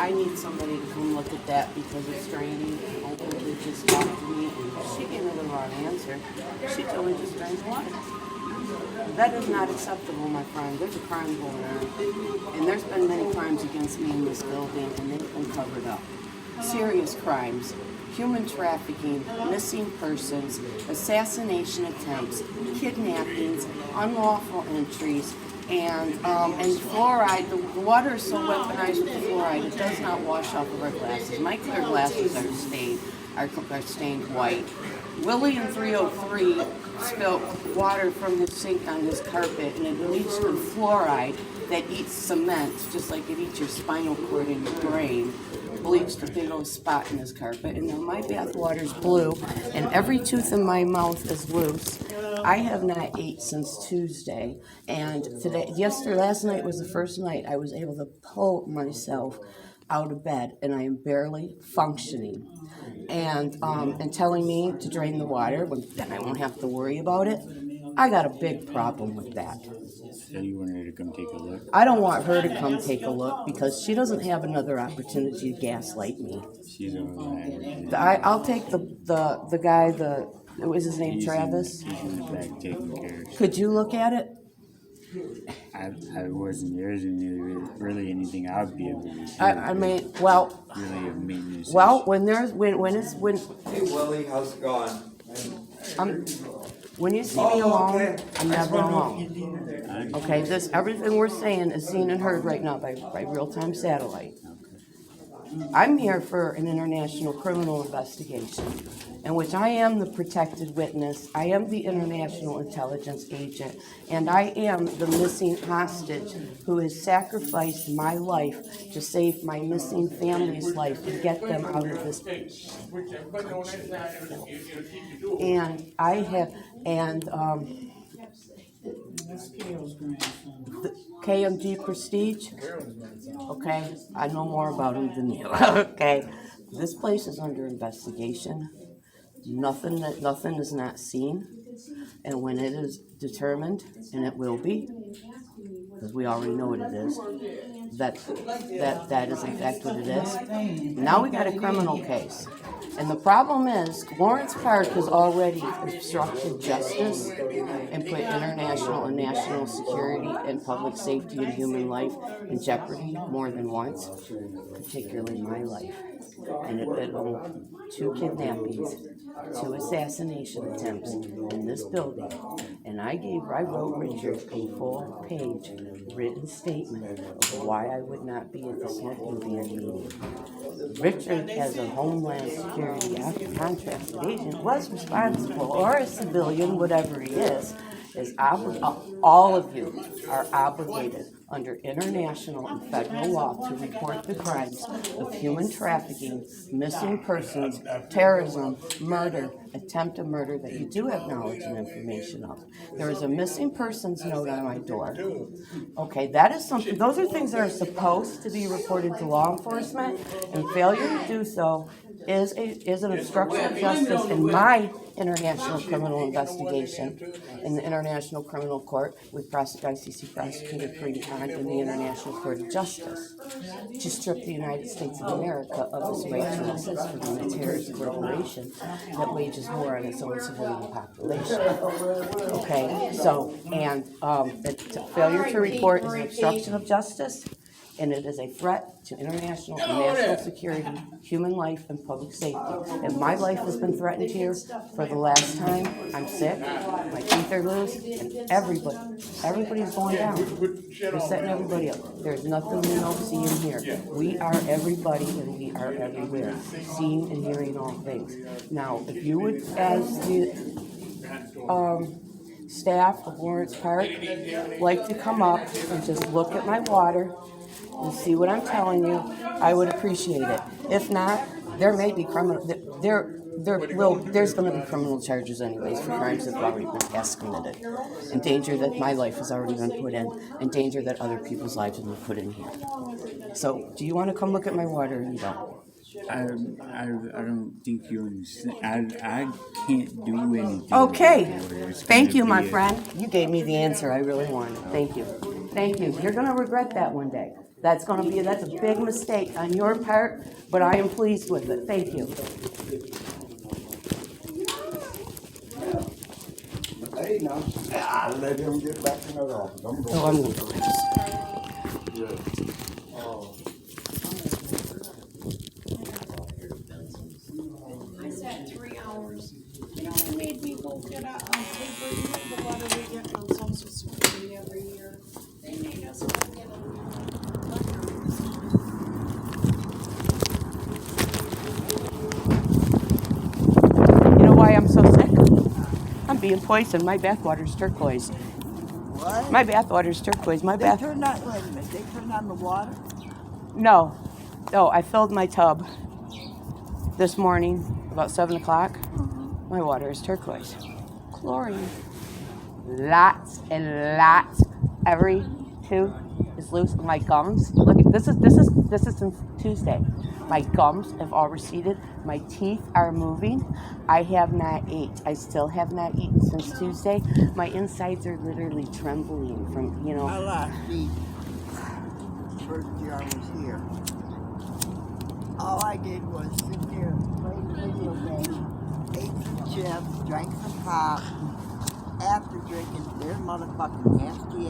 I need somebody to come look at that because it's draining. Opal did just talk to me and she gave me the wrong answer. She told me just drain the water. That is not acceptable, my friend. There's a crime going on. And there's been many crimes against me in this building and they've been covered up. Serious crimes, human trafficking, missing persons, assassination attempts, kidnappings, unlawful entries, and fluoride. The water is so weaponized with fluoride, it does not wash off of our glasses. My clear glasses are stained white. Willie in 303 spilled water from his sink on his carpet, and it bleached with fluoride that eats cement, just like it eats your spinal cord and your brain. Bleached a big old spot in his carpet, and now my bath water's blue, and every tooth in my mouth is loose. I have not ate since Tuesday, and last night was the first night I was able to pull myself out of bed, and I am barely functioning. And telling me to drain the water, then I won't have to worry about it. I got a big problem with that. So you want her to come take a look? I don't want her to come take a look because she doesn't have another opportunity to gaslight me. She's over there. I'll take the guy, what was his name, Travis? He's in the back taking care of. Could you look at it? I wasn't. There isn't really anything I would be able to do. I mean, well, really a maintenance. well, when Hey Willie, how's it going? when you see me alone, I'm never alone. Okay, everything we're saying is seen and heard right now by real-time satellite. I'm here for an international criminal investigation, in which I am the protected witness, I am the international intelligence agent, and I am the missing hostage who has sacrificed my life to save my missing family's life and get them out of this. And I have, the KMG Prestige, okay, I know more about him than you, okay. This place is under investigation. Nothing is not seen, and when it is determined, and it will be, because we already know what it is, that is in fact what it is. Now we got a criminal case. And the problem is, Lawrence Park has already obstructed justice and put international and national security and public safety and human life in jeopardy more than once, particularly my life. And it led to 2 kidnappings, 2 assassination attempts in this building. And I wrote Richard a full-page written statement of why I would not be at the smoking ban meeting. Richard, as a Homeland Security contracted agent, was responsible, or a civilian, whatever he is all of you are obligated under international and federal law to report the crimes of human trafficking, missing persons, terrorism, murder, attempted murder that you do have knowledge and information of. There is a missing persons note on my door. Okay, that is something, those are things that are supposed to be reported to law enforcement, and failure to do so is an obstruction of justice in my international criminal investigation in the International Criminal Court with ICC Prosecutor Karim in the International Court of Justice to strip the United States of America of its right to exist within a terrorist corporation that wages war on its own civilian population. Okay, so, and failure to report is an obstruction of justice, and it is a threat to international and national security, human life, and public safety. And my life has been threatened here for the last time. I'm sick, my teeth are loose, and everybody's going down. They're setting everybody up. There's nothing we don't see and hear. We are everybody, and we are everywhere, seeing and hearing all things. Now, if you would, as the staff of Lawrence Park, like to come up and just look at my water and see what I'm telling you, I would appreciate it. If not, there may be there's going to be criminal charges anyways for crimes that have already been past committed, and danger that my life has already been put in, and danger that other people's lives have been put in here. So, do you want to come look at my water, or you don't? I don't think you understand. I can't do anything. Okay. Thank you, my friend. You gave me the answer I really wanted. Thank you. Thank you. You're going to regret that one day. That's a big mistake on your part, but I am pleased with it. Thank you. Hey, no. I'll let him get back in that office. I'm going. Oh, I'm gonna go. I sat 3 hours. You know, they made me go get a paper, you know, the letter we get from Social Security every year. They made us go get a letter. You know why I'm so sick? I'm being poisoned. My bathwater's turquoise. What? My bathwater's turquoise. My They bath. turned on, wait a minute, they turned on the water? No. I filled my tub this morning about 7 o'clock. My water is turquoise. Chlorine. Lots and lots. Every tooth is loose. My gums. Look, this is since Tuesday. My gums have all receded. My teeth are moving. I have not ate. I still have not eaten since Tuesday. My insides are literally trembling from, you know. I lost meat. First year I was here. All I did was sit there, play video games, ate some chips, drank some pop. After drinking their motherfucking nasty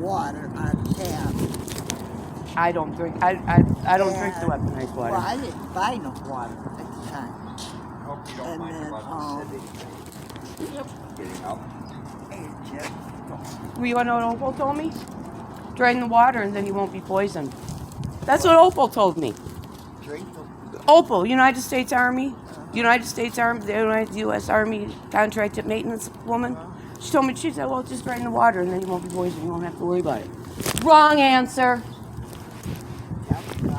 water on tap. I don't drink. I don't drink the weaponized water. Well, I didn't buy no water at the time. Hope you don't And mind then, about the city getting up. ate chips. You want to know what Opal told me? Drain the water and then you won't be poisoned. That's what Opal told me. Drink the Opal, United States Army, the U.S. Army contracted maintenance woman. She told me, she said, well, just drain the water and then you won't be poisoned. You won't have to worry about it. Wrong answer.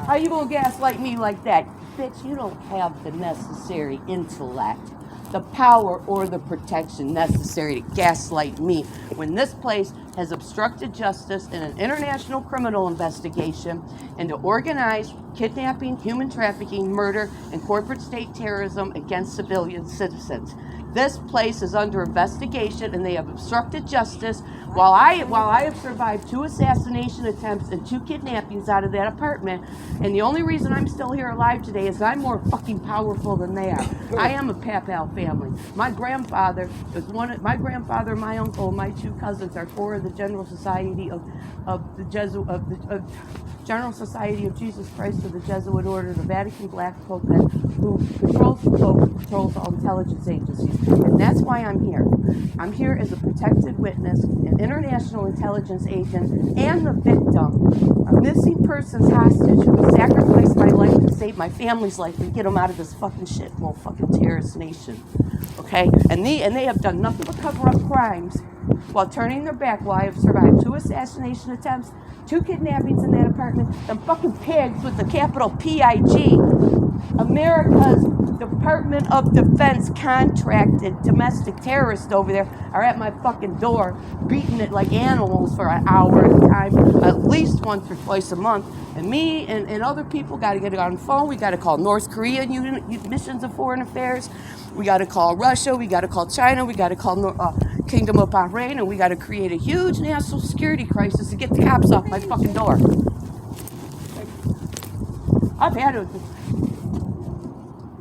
How you gonna gaslight me like that? Bitch, you don't have the necessary intellect, the power, or the protection necessary to gaslight me when this place has obstructed justice in an international criminal investigation into organized kidnapping, human trafficking, murder, and corporate state terrorism against civilian citizens. This place is under investigation and they have obstructed justice while I have survived 2 assassination attempts and 2 kidnappings out of that apartment. And the only reason I'm still here alive today is I'm more fucking powerful than they are. I am a Papal family. My grandfather, my uncle, and my 2 cousins are 4 of the General Society of the General Society of Jesus Christ of the Jesuit Order, the Vatican Black Pope, who controls the Pope, controls all intelligence agencies. And that's why I'm here. I'm here as a protected witness, an international intelligence agent, and the victim, a missing persons hostage who has sacrificed my life to save my family's life and get them out of this fucking shithole fucking terrorist nation. Okay? And they have done nothing but cover up crimes while turning their back while I have survived 2 assassination attempts, 2 kidnappings in that apartment. Them fucking pigs with the capital P-I-G, America's Department of Defense contracted domestic terrorists over there are at my fucking door, beating it like animals for an hour at a time, at least once or twice a month. And me and other people got to get on the phone. We got to call North Korea Missions of Foreign Affairs. We got to call Russia. We got to call China. We got to call Kingdom of Bahrain, and we got to create a huge national security crisis to get the cops off my fucking door. I've had it.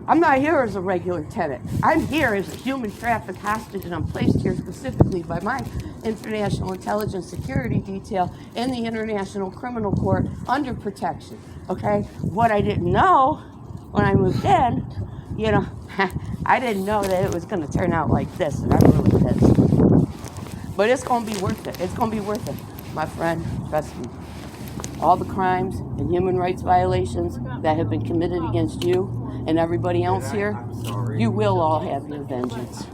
I'm not here as a regular tenant. I'm here as a human traffic hostage, and I'm placed here specifically by my International Intelligence Security Detail in the International Criminal Court under protection. Okay? What I didn't know when I moved in, I didn't know that it was going to turn out like this, and I'm really pissed. But it's going to be worth it. It's going to be worth it, my friend. Trust me. All the crimes and human rights violations that have been committed against you and everybody else here, you will all have your vengeance.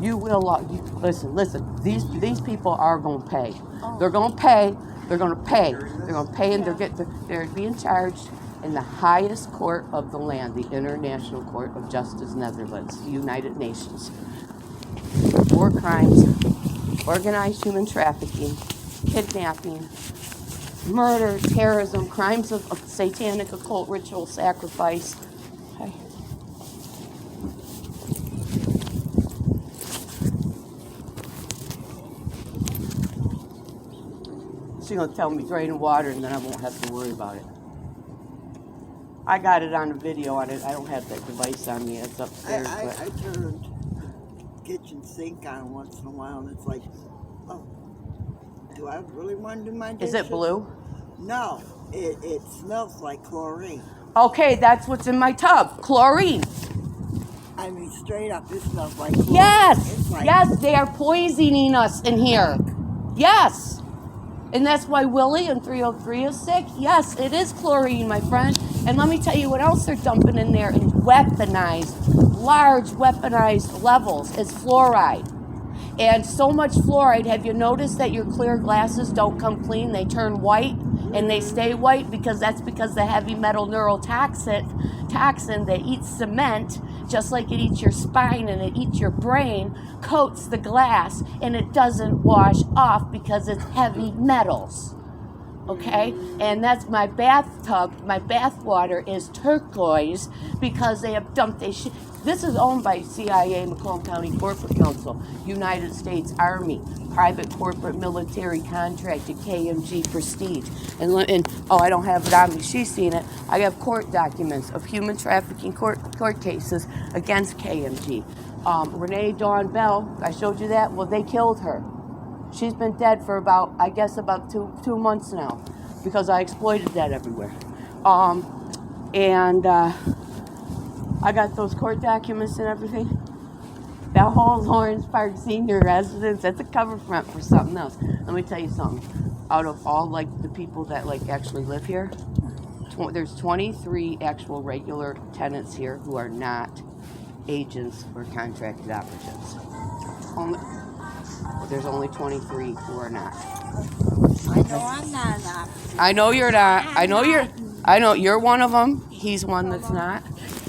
You will all. Listen. These people are going to pay. They're going to pay. They're going to pay. They're going to pay, and they're being charged in the highest court of the land, the International Court of Justice, Netherlands, the United Nations. 4 crimes: organized human trafficking, kidnapping, murder, terrorism, crimes of satanic occult ritual sacrifice. Okay. She's gonna tell me drain the water, and then I won't have to worry about it. I got it on a video on it. I don't have that device on me. It's upstairs. But I turn kitchen sink on once in a while, and it's like, oh, do I really want to do my dishes? is it blue? No, it smells like chlorine. Okay, that's what's in my tub. Chlorine. I mean, straight up, it smells like chlorine. Yes. It's like, Yes, they are poisoning us in here. Yes. And that's why Willie in 303 is sick. Yes, it is chlorine, my friend. And let me tell you what else they're dumping in there in weaponized, large weaponized levels is fluoride. And so much fluoride, have you noticed that your clear glasses don't come clean? They turn white and they stay white because the heavy metal neurotoxin that eats cement, just like it eats your spine and it eats your brain, coats the glass and it doesn't wash off because it's heavy metals. Okay, and that's my bathtub. My bath water is turquoise because they have dumped This is owned by CIA, Macomb County Corporate Council, United States Army, private corporate military contracted, KMG Prestige. And oh, I don't have it on me. She's seen it. I have court documents of human trafficking court cases against KMG. Renee Dawn Bell, I showed you that. Well, they killed her. She's been dead for about two months now because I exploited that everywhere. I got those court documents and everything. That whole Lawrence Park senior residence, that's a cover front for something else. Let me tell you something. Out of all the people that actually live here, there's 23 actual regular tenants here who are not agents or contracted operatives. There's only 23 who are not. I know I'm not an operative. I know you're not. I know you're one of them. He's one that's not.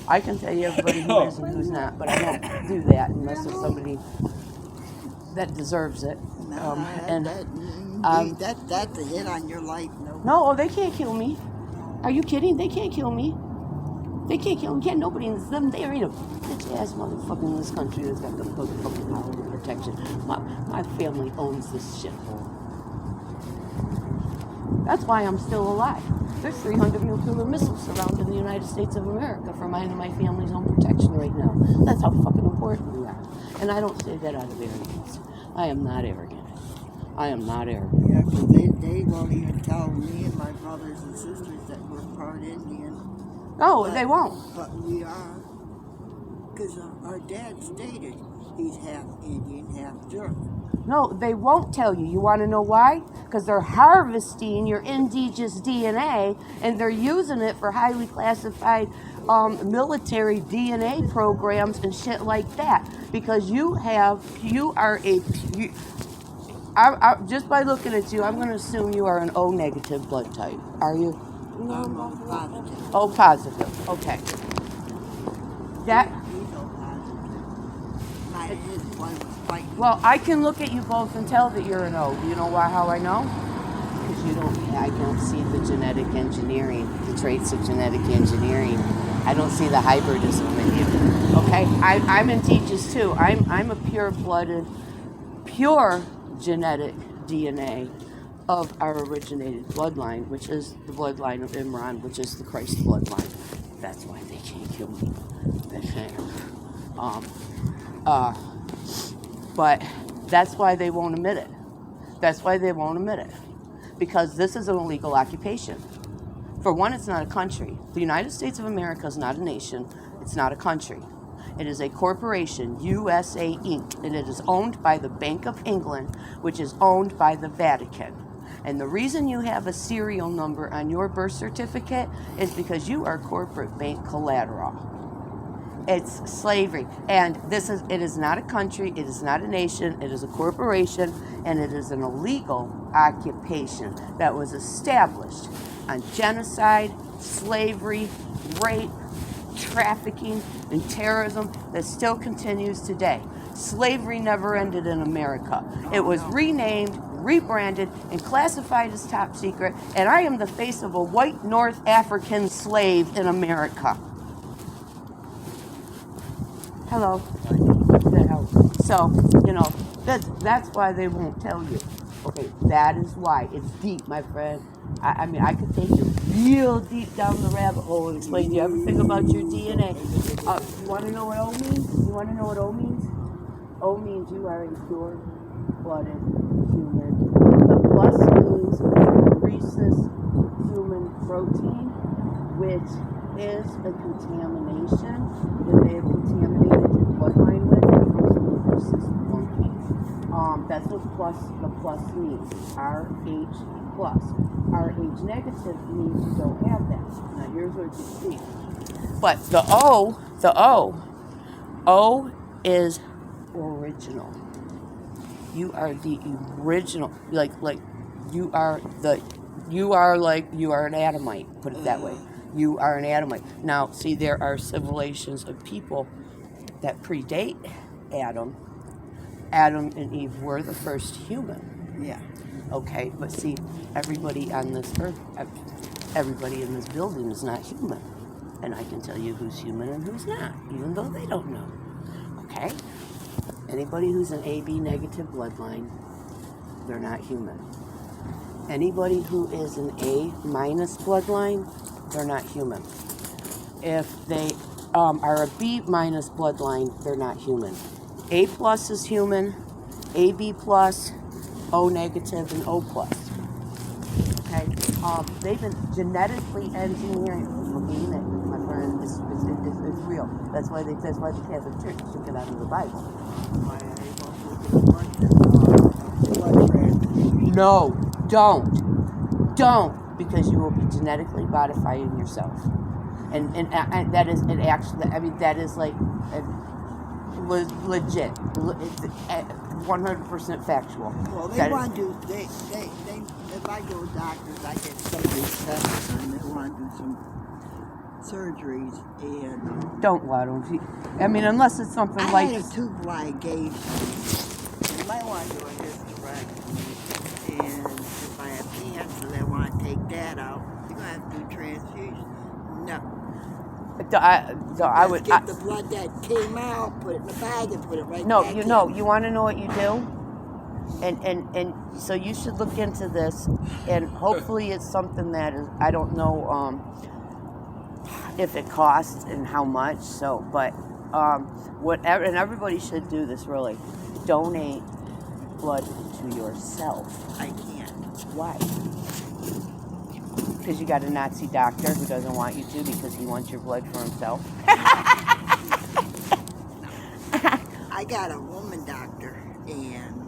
I can tell you everybody who is and who's not, but I don't do that unless it's somebody that deserves it. That's a hit on your life. No, they can't kill me. Are you kidding? They can't kill me. They can't kill me. Can't nobody in this. There ain't a bitch ass motherfucker in this country that's got the fucking power of protection. My family owns this shithole. That's why I'm still alive. There's 300 nuclear missiles surrounding the United States of America for mine and my family's own protection right now. That's how fucking important we are. And I don't say that out of arrogance. I am not arrogant. I am not arrogant. Yeah, because they won't even tell me and my brothers and sisters that we're part Indian. No, they won't. But we are. Because our dad stated he's half Indian, half German. No, they won't tell you. You want to know why? Because they're harvesting your indigenous DNA and they're using it for highly classified military DNA programs and shit like that. Because just by looking at you, I'm going to assume you are an O negative blood type. Are you? I'm O positive. O positive. Okay. That. Well, I can look at you both and tell that you're an O. Do you know how I know? Because I don't see the genetic engineering, the traits of genetic engineering. I don't see the hybridism in you. Okay? I'm indigenous too. I'm a pure-blooded, pure genetic DNA of our originated bloodline, which is the bloodline of Imran, which is the Christ bloodline. That's why they can't kill me. They can't. But that's why they won't admit it. That's why they won't admit it. Because this is an illegal occupation. For one, it's not a country. The United States of America is not a nation. It's not a country. It is a corporation, USA Inc., and it is owned by the Bank of England, which is owned by the Vatican. And the reason you have a serial number on your birth certificate is because you are corporate bank collateral. It's slavery. And it is not a country, it is not a nation, it is a corporation, and it is an illegal occupation that was established on genocide, slavery, rape, trafficking, and terrorism that still continues today. Slavery never ended in America. It was renamed, rebranded, and classified as top secret, and I am the face of a white North African slave in America. Hello. So, that's why they won't tell you. Okay, that is why. It's deep, my friend. I mean, I could take you real deep down the rabbit hole and explain to you everything about your DNA. You want to know what O means? You want to know what O means? O means you are a pure-blooded human. The plus means increases human protein, which is a contamination that they have contaminated your bloodline with. That's what the plus means. RH plus. RH negative means you don't have that. Now here's what you see. But the O is original. You are the original. Like you are an Adamite, put it that way. You are an Adamite. Now, see, there are civilizations of people that predate Adam. Adam and Eve were the first human. Yeah. Okay, but see, everybody on this earth, everybody in this building is not human. And I can tell you who's human and who's not, even though they don't know. Okay? Anybody who's an AB negative bloodline, they're not human. Anybody who is an A minus bloodline, they're not human. If they are a B minus bloodline, they're not human. A plus is human, AB plus, O negative, and O plus. Okay, they've been genetically engineering. Believe it, my friend, it's real. That's why the Catholic Church took it out of the Bible. No, don't, because you will be genetically modifying yourself, and that is an actually. I mean, that is like. Legit, 100% factual. Well, they want to do, they, if I go to doctors, I get some of these tests and they want to do some surgeries and... Don't let them. I mean, unless it's something I like... had a tube ligation. You might want to do a hysterectomy. And if I have cancer, they want to take that out. You're going to have to do transfusion. No. I would get the blood that came out, put it in the bag, and put it right no, back you in. know, you want to know what you do, and so you should look into this, and hopefully it's something that is, I don't know if it costs and how much. So, but whatever, and everybody should do this really. Donate blood to yourself. I can't. Why? Because you got a Nazi doctor who doesn't want you to because he wants your blood for himself. I got a woman doctor, and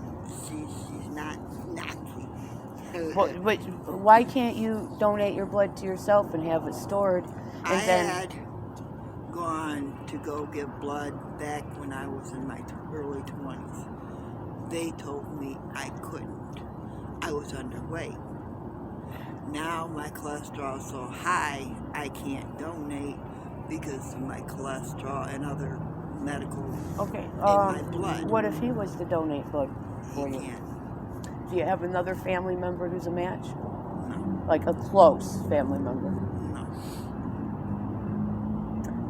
she's not Nazi. But why can't you donate your blood to yourself and have it stored? And I had gone to go give blood back when I was in my early 20s. They told me I couldn't. I was underweight. Now my cholesterol is so high, I can't donate because of my cholesterol and other medical in my blood. What if he was to donate blood for He you? can't. Do you have another family member who's a match? No. Like a close family member? No.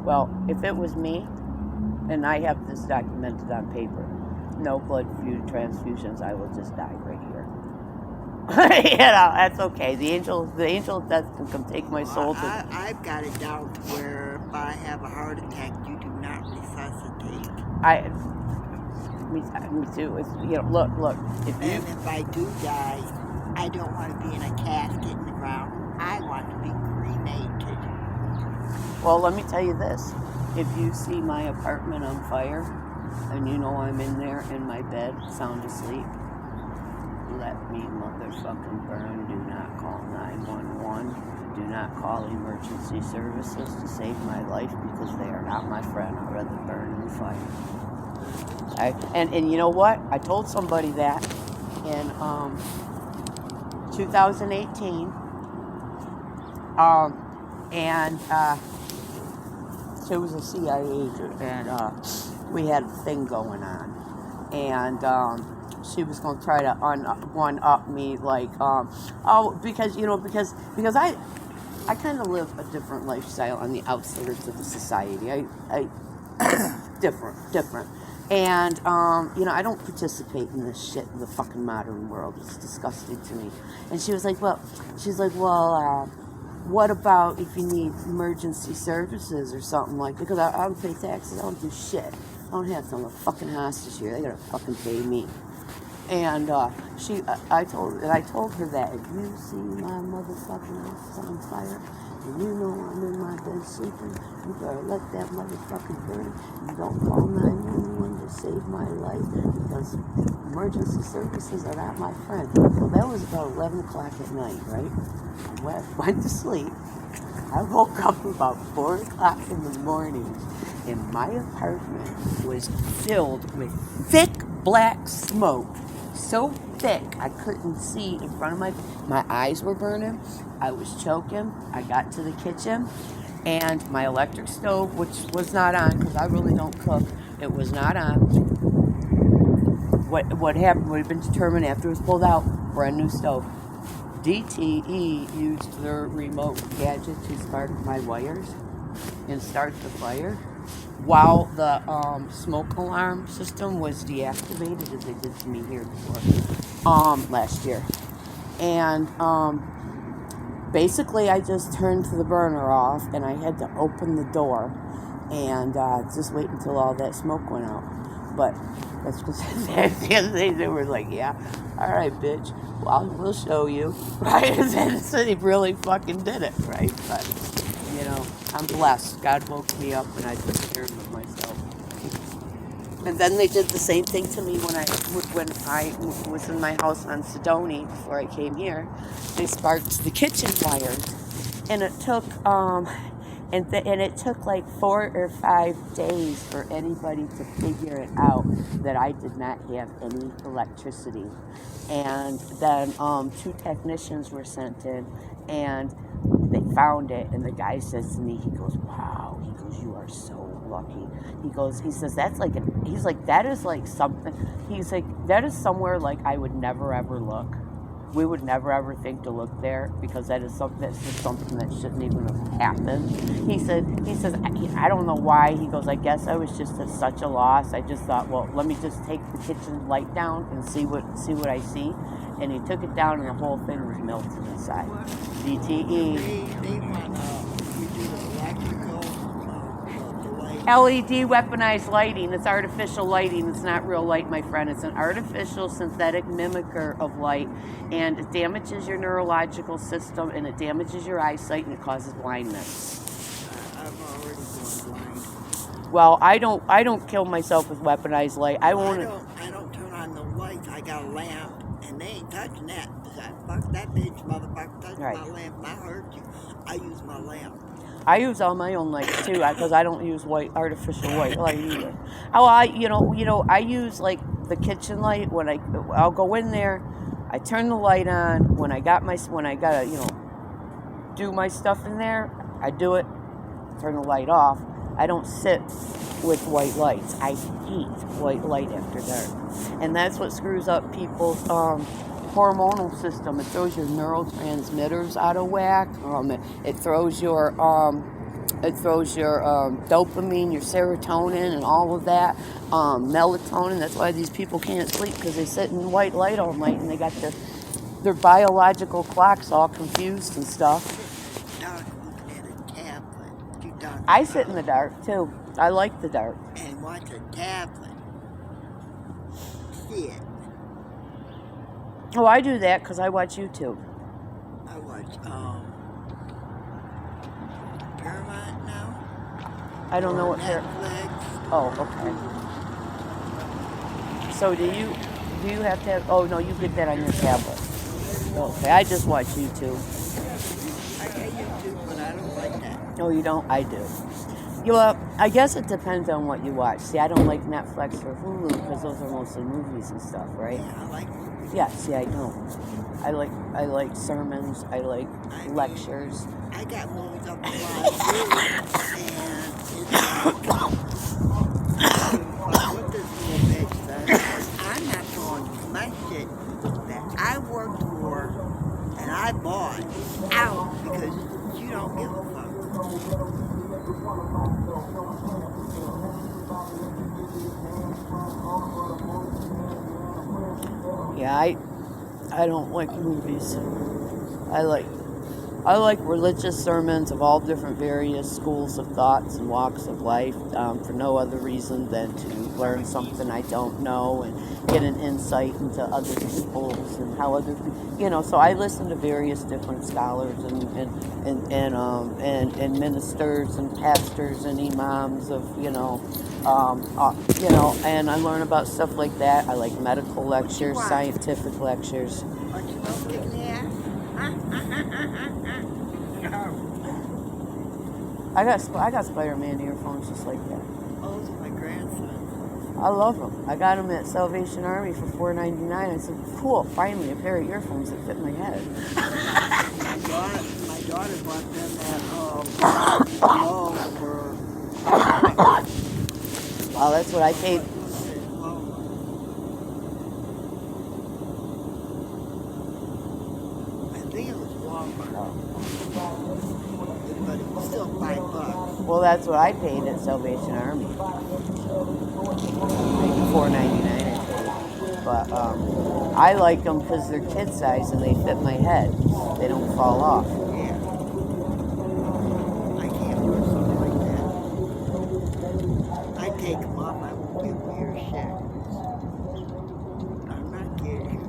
Well, if it was me, and I have this documented on paper, no blood transfusions, I will just die right here. You know, that's okay. The angel of death can come take my soul. I've got it down to where if I have a heart attack, you do not resuscitate. Me too. It's, you know, look. And if I do die, I don't want to be in a casket in the ground. I want to be cremated. Well, let me tell you this. If you see my apartment on fire, and you know I'm in there in my bed, sound asleep, let me motherfucking burn. Do not call 911. Do not call emergency services to save my life because they are not my friend. I'd rather burn in the fire. And you know what? I told somebody that in 2018. She was a CIA agent, and we had a thing going on, and she was going to try to one-up me, like, because I kind of live a different lifestyle on the outskirts of the society. I different, And, I don't participate in this shit in the fucking modern world. It's disgusting to me. And she was like, well, what about if you need emergency services or something like that? Because I don't pay taxes. I don't do shit. I don't have some fucking hostage here. They gotta fucking pay me. And I told her that if you see my motherfucking house on fire, and you know I'm in my bed sleeping, you better let that motherfucking burn. You don't call 911 to save my life, because emergency services are not my friend. Well, that was about 11 o'clock at night, right? I went to sleep. I woke up about 4 o'clock in the morning, and my apartment was filled with thick black smoke. So thick I couldn't see in front of my eyes were burning. I was choking. I got to the kitchen, and my electric stove, which was not on because I really don't cook, it was not on. What happened would have been determined after it was pulled out. Brand new stove. DTE used their remote gadget to spark my wires and start the fire, while the smoke alarm system was deactivated, as they did to me here before, last year. And basically I just turned the burner off, and I had to open the door and just wait until all that smoke went out. But that's because at the end of the day they were like, yeah, all right, bitch, well, we'll show you, right? And so they really fucking did it, right? But I'm blessed. God woke me up and I took care of myself. And then they did the same thing to me when I was in my house on Sedona before I came here. They sparked the kitchen wires, and it took it took like 4 or 5 days for anybody to figure it out that I did not have any electricity. And then 2 technicians were sent in, and they found it, and the guy says to me, he goes, wow, he goes, you are so lucky. He says, that is like something, he's like, that is somewhere like I would never ever look. We would never ever think to look there, because that's just something that shouldn't even have happened. He says, I don't know why. He goes, I guess I was just at such a loss. I just thought, well, let me just take the kitchen light down and see what I see. And he took it down, and the whole thing was melted inside. DTE. They want we do the electrical, the light. LED weaponized lighting. It's artificial lighting. It's not real light, my friend. It's an artificial synthetic mimicker of light, and it damages your neurological system, and it damages your eyesight, and it causes blindness. I've already gone blind. Well, I don't kill myself with weaponized light. I won't. I don't turn on the lights. I got a lamp, and they ain't touching that. Fuck that bitch, motherfucker, touch my lamp, and I hurt you. I use my lamp. I use all my own lights too, because I don't use artificial white light either. Oh, I use like the kitchen light when I'll go in there. I turn the light on when I gotta do my stuff in there. I do it. Turn the light off. I don't sit with white lights. I hate white light after dark, and that's what screws up people's hormonal system. It throws your neurotransmitters out of whack. It throws your dopamine, your serotonin, and all of that. Melatonin. That's why these people can't sleep, because they sit in white light all night, and they got their biological clocks all confused and stuff. Dark looking at a tablet. I sit in the dark too. I like the dark. And watch a tablet. See it. Oh, I do that because I watch YouTube. I watch Paramount now. I don't know what Netflix. Oh, okay. So do you have to have? Oh no, you get that on your tablet. Okay, I just watch YouTube. I get YouTube, but I don't like that. Oh, you don't? I do. Well, I guess it depends on what you watch. See, I don't like Netflix or Hulu because those are mostly movies and stuff, right? Yeah, I like movies. Yeah, see, I don't. I like sermons. I like lectures. I got movies up a lot too, and it's what this little bitch does. I'm not throwing my shit that I worked for and I bought out because you don't give a fuck. Yeah, I don't like movies. I like religious sermons of all different various schools of thoughts and walks of life, for no other reason than to learn something I don't know and get an insight into other people's and how other people, so I listen to various different scholars and ministers and pastors and imams of, and I learn about stuff like that. I like medical lectures, scientific lectures. What you looking at? I got Spider-Man earphones just like that. Those are my grandson. I love them. I got them at Salvation Army for $4.99. I said, cool, finally a pair of earphones that fit my head. My daughter bought them at Lowe for. Well, that's what I paid. I think it was Walmart. But it was still $5. Well, that's what I paid at Salvation Army. $4.99 I paid. But I like them because they're kid size and they fit my head. They don't fall off. Yeah. I can't wear something like that. I take them off, I won't get weird shit. I'm not kidding.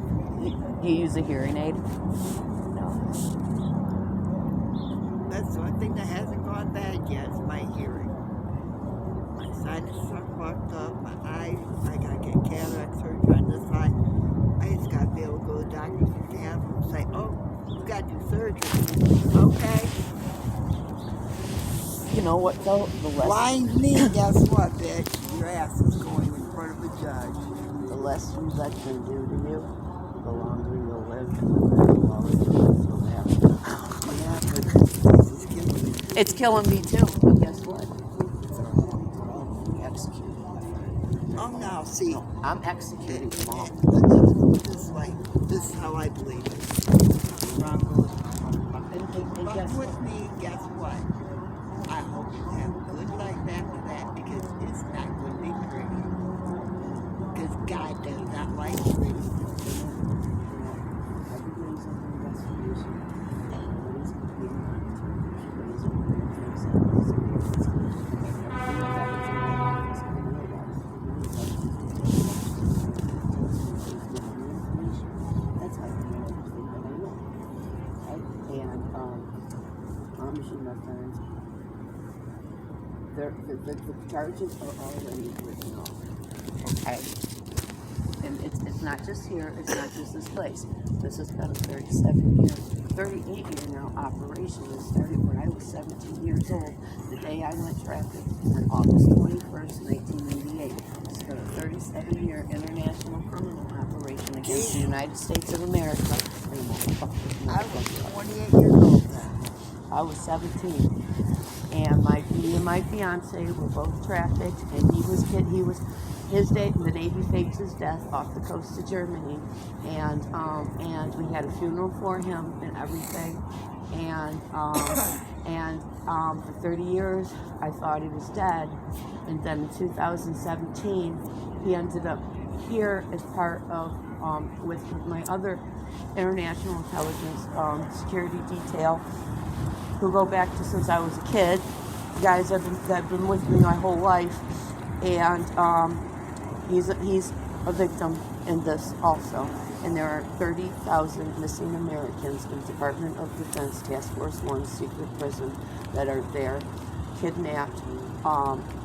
You use a hearing aid? No. That's the one thing that hasn't gone bad yet is my hearing. My sinuses are fucked up, my eyes, I gotta get cataract surgery on this side. I just gotta be able to go to the doctors and have them say, oh, you gotta do surgery. Okay. You know what though? The less, Blind me, guess what, bitch? Your ass is going in front of a judge. the less that can do to you, the longer you'll live and the quality you'll have. Yeah, but this is killing me. It's killing me too, but guess what? Executed. Oh, now, see. I'm executing tomorrow. This is how I believe it. Wrong goes But with me, guess what? I hope you have a good life after that because it's not going to be pretty. Because God does not like pretty. The charges are already written off. Okay? And it's not just here, it's not just this place. This has been a 38-year now operation. It started when I was 17 years old, the day I went traffic on August 21st, 1988. It's been a 37-year international criminal operation against the United States of America. I was 28 years old then. I was 17, and me and my fiance were both trafficked, and the day he faked his death off the coast of Germany, and we had a funeral for him and everything, and for 30 years I thought he was dead, and then in 2017 he ended up here as part of with my other international intelligence security detail, who go back to since I was a kid, guys that have been with me my whole life, and he's a victim in this also. And there are 30,000 missing Americans in the Department of Defense Task Force 1 secret prison that are there, kidnapped,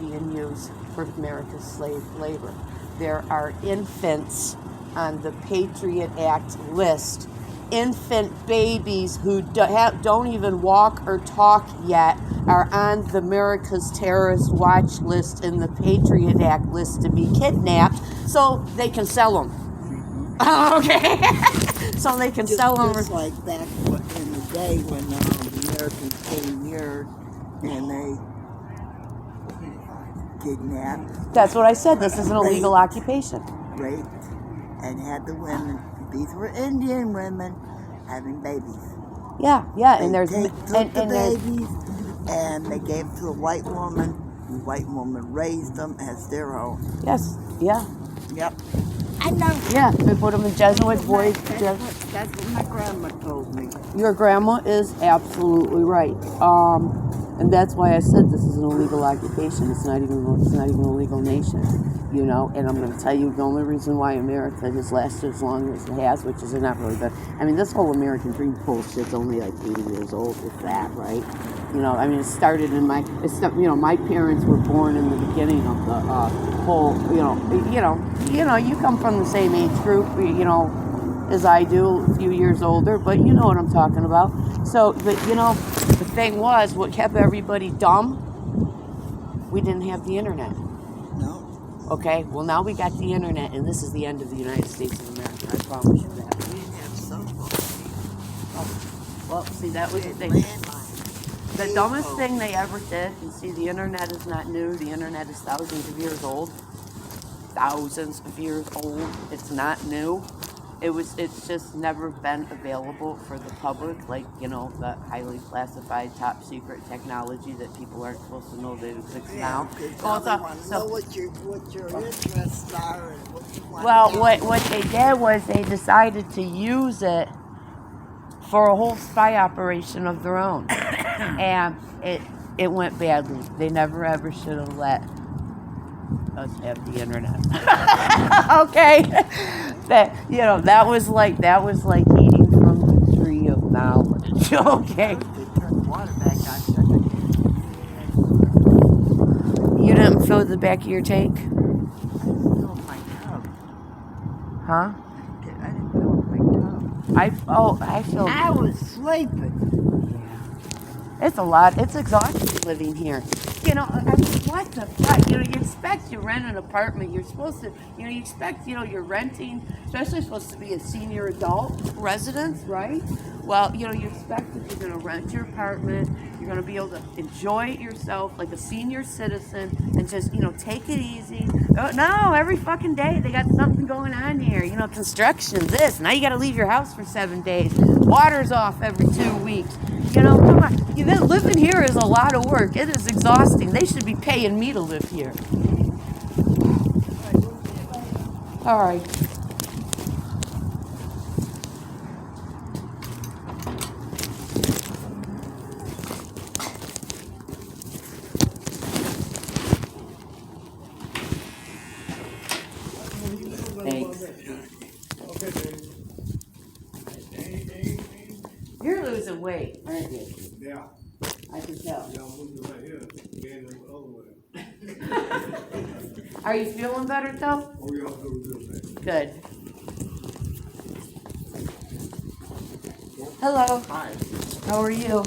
being used for America's slave labor. There are infants on the Patriot Act list. Infant babies who don't even walk or talk yet are on the America's Terrorist Watch list and the Patriot Act list to be kidnapped so they can sell them. Okay? So they can sell them. Just like back in the day when the Americans came here and they kidnapped. That's what I said. This is an illegal occupation. Raped and had the women. These were Indian women having babies. Yeah, and there's took the babies and they gave to a white woman. The white woman raised them as their own. Yes, yeah. Yep. I know. Yeah, they put them in Jesuit boys. That's what my grandma told me. Your grandma is absolutely right. And that's why I said this is an illegal occupation. It's not even a legal nation, you know. And I'm going to tell you the only reason why America has lasted as long as it has, which is not really good. I mean, this whole American dream bullshit's only like 80 years old, if that, right? You know, I mean, it started in my parents were born in the beginning of the whole, you come from the same age group, as I do, a few years older, but you know what I'm talking about. So, but the thing was, what kept everybody dumb, we didn't have the internet. No. Okay, well now we got the internet, and this is the end of the United States of America, I promise you that. We didn't have cell phones. Well, see, that was the thing. Landline. The dumbest thing they ever did, and see, the internet is not new, the internet is thousands of years old. Thousands of years old, it's not new. It's just never been available for the public, like, the highly classified, top secret technology that people aren't supposed to know that exists now. Well, know what your interests are and what you want. Well, what they did was they decided to use it for a whole spy operation of their own. And it went badly. They never ever should have let us have the internet. Okay. That was like eating from the tree of knowledge. Okay. They turned water back on. You didn't fill the back of your tank? I filled my tub. Huh? I didn't fill my tub. I filled. I was sleeping. It's a lot. It's exhausting living here. I mean, what the fuck? You expect you rent an apartment. You're supposed to, you expect, you're renting, especially supposed to be a senior adult residence, right? Well, you expect that you're going to rent your apartment. You're going to be able to enjoy it yourself like a senior citizen and just, take it easy. No, every fucking day they got something going on here. Construction, this. Now you got to leave your house for 7 days. Water's off every 2 weeks. Come on. Living here is a lot of work. It is exhausting. They should be paying me to live here. All right. Thanks. You're losing weight, aren't you? Yeah. I can tell. Yeah, I'm moving right here. Getting the other way. Are you feeling better, though? Oh, yeah, I'm doing good, man. Good. Hello. Hi. How are you?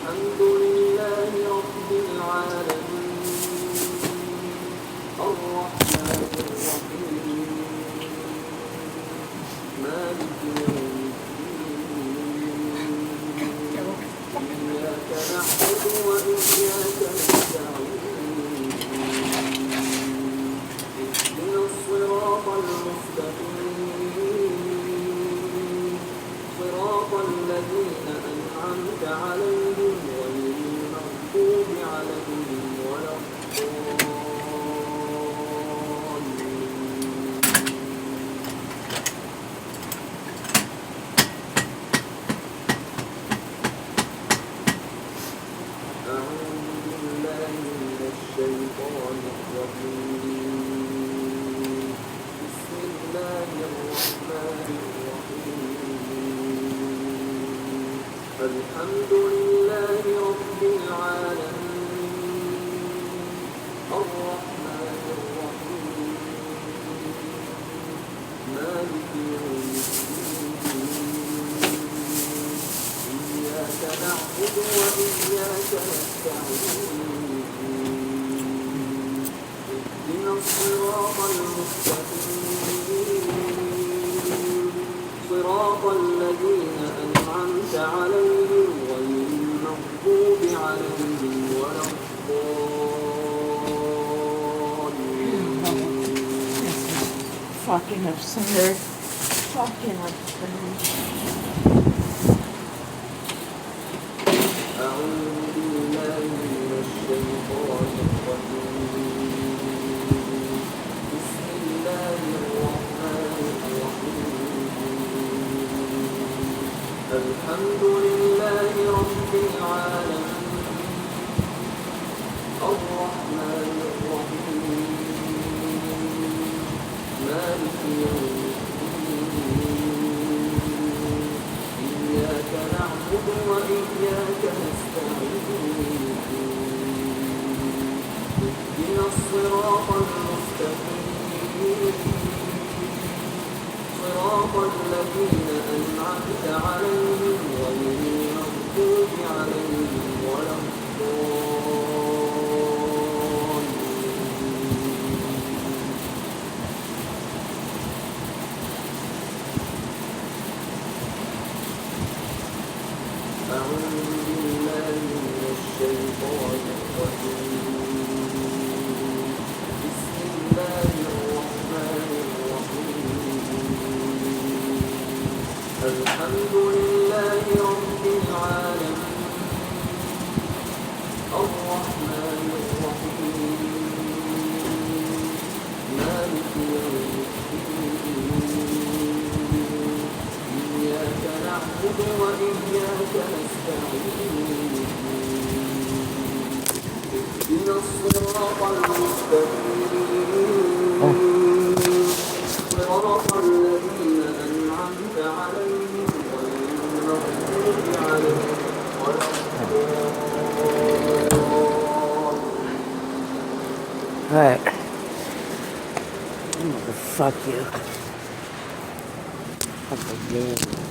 الحمد لله رب العالمين الرحمن الرحيم مالك يوم الدين إياك نعبد وإياك نستعين اهدنا الصراط المستقيم صراط الذين أنعمت عليهم غير المغضوب عليهم ولا الحمد لله رب العالمين الرحمن الرحيم مالك يوم الدين إياك نعبد وإياك نستعين اهدنا الصراط المستقيم صراط الذين أنعمت عليهم غير المغضوب عليهم ولا الضالين. Fucking absurd. Fucking absurd. أعوذ بالله من الشيطان الرجيم بسم الله الرحمن الرحيم الحمد لله رب العالمين الرحمن الرحيم مالك يوم الدين إياك نعبد وإياك نستعين اهدنا الصراط المستقيم صراط الذين أنعمت عليهم غير المغضوب عليهم ولا الضالين. أعوذ بالله من الشيطان الرجيم بسم الله الرحمن الرحيم الحمد لله رب العالمين الرحمن الرحيم مالك يوم الدين إياك نعبد وإياك نستعين اهدنا الصراط المستقيم صراط الذين أنعمت عليهم غير المغضوب عليهم ولا Alright. Fuck you. Fuck you.